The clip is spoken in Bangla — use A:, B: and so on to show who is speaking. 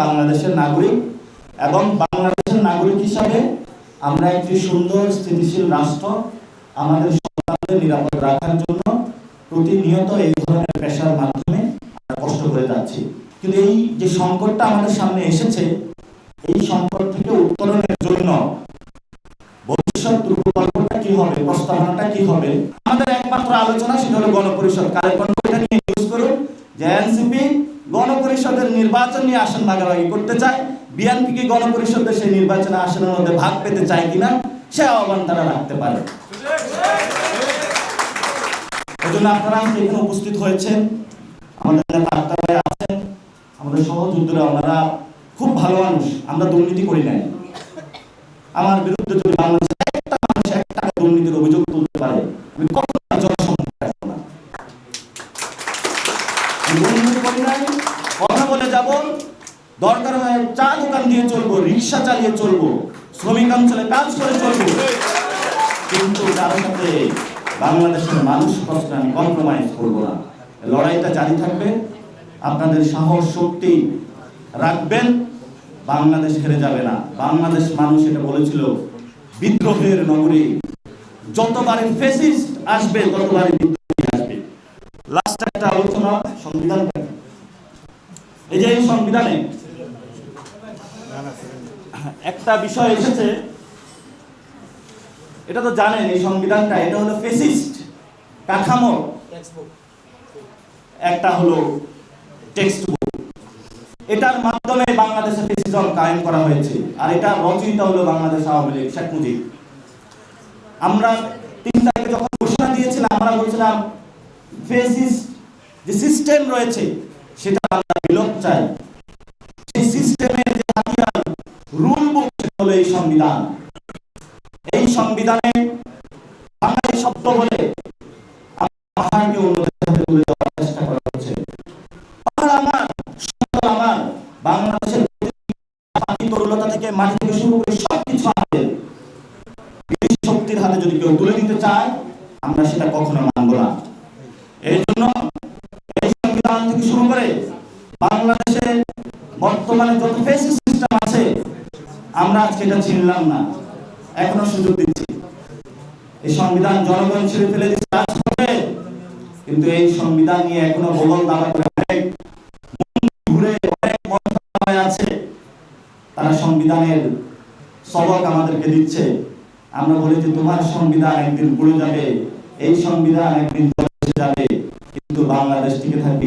A: বাংলাদেশের নাগরিক এবং বাংলাদেশের নাগরিক হিসাবে আমরা একটি সুন্দর স্থিতিশীল রাষ্ট্র আমাদের সন্তানদের নিরাপদ রাখার জন্য প্রতিনিয়ত এই ধরনের পেশার মাধ্যমে আমরা কষ্ট করে যাচ্ছি। কিন্তু এই যে সংকটটা আমাদের সামনে এসেছে, এই সংকট থেকে উত্তরণের জন্য ভবিষ্যৎ রূপকল্পটা কি হবে, প্রস্তাবনাটা কি হবে, আমাদের একমাত্র আলোচনা সেটা হলো গণপরিষদ। কালেক্টরটা নিয়ে ইউজ করুন যে এনসিপি গণপরিষদের নির্বাচন নিয়ে আসন ভাগাভাগি করতে চায়, বিএনপিকে গণপরিষদের সেই নির্বাচনে আসনের মধ্যে ভাগ পেতে চায় কিনা সে আহ্বান তারা রাখতে পারে। এজন্য আপনারা এখানে উপস্থিত হয়েছেন, আমাদের নেতা আক্তার ভাই আছেন, আমাদের সহযোদ্ধারা, ওনারা খুব ভালো মানুষ। আমরা দুর্নীতি করি নাই। আমার বিরুদ্ধে যদি বাংলাদেশে একটা মানুষ 1 টাকা দুর্নীতির অভিযোগ তুলতে পারে, আমি কখনো জনসম্মুখে আসবো না। দুর্নীতি করি নাই, কথা বলে যাব, দরকার হয় চা দোকান দিয়ে চলবো, রিক্সা চালিয়ে চলবো, শ্রমিক অঞ্চলে কাজ করে চলবো, কিন্তু তার সাথে বাংলাদেশের মানুষ প্রশ্নে আমি কম্প্রোমাইজ করবো না। লড়াইটা জারি থাকবে। আপনাদের সাহস শক্তি রাখবেন, বাংলাদেশ হেরে যাবে না। বাংলাদেশ মানুষ এটা বলেছিল বিদ্রোহের নগরী, যতবারই ফ্যাসিস্ট আসবে ততবারই বিদ্রোহী আসবে। লাস্ট একটা আলোচনা সংবিধান। এই যে এই সংবিধানে একটা বিষয় এসেছে, এটা তো জানেন এই সংবিধানটা এটা হলো ফ্যাসিস্ট কাঠামো, একটা হলো টেক্সট বুক। এটার মাধ্যমে বাংলাদেশে ফ্যাসিজম কায়েম করা হয়েছে, আর এটা রচয়িতা হলো বাংলাদেশ আওয়ামী লীগ, শেখ মুজিব। আমরা 3 তারিখে যখন ঘোষণা দিয়েছিলাম, আমরা বলছিলাম ফ্যাসিস্ট যে সিস্টেম রয়েছে সেটা আমরা বিলোপ চাই। সেই সিস্টেমের যে হাতিয়ার রুল বুক হলো এই সংবিধান। এই সংবিধানে বাঙালি শব্দ বলে পাহাড়কে অন্যদের সাথে তুলে দেওয়ার চেষ্টা করা হচ্ছে। পাহাড় আমার, সমতল আমার, বাংলাদেশের পানি তরুলতা থেকে মাটি থেকে শুরু করে সবকিছু আমাদের। বিদেশি শক্তির হাতে যদি কেউ তুলে দিতে চায়, আমরা সেটা কখনো মানব না। এই জন্য এই সংবিধান থেকে শুরু করে বাংলাদেশে বর্তমানে যত ফ্যাসিস্ট সিস্টেম আছে, আমরা আজকে এটা চিনলাম না, এখনো সুযোগ দিচ্ছি। এই সংবিধান জনগণ ছেড়ে ফেলে দিচ্ছে কাজ হবে, কিন্তু এই সংবিধান নিয়ে এখনো বগল দাবা করে অনেক ঘুরে অনেক মন্ত্রণালয় আছে, তারা সংবিধানের সবক আমাদেরকে দিচ্ছে। আমরা বলি যে তোমার সংবিধান একদিন পড়ে যাবে, এই সংবিধান একদিন চলে যাবে, কিন্তু বাংলাদেশ টিকে থাকবে।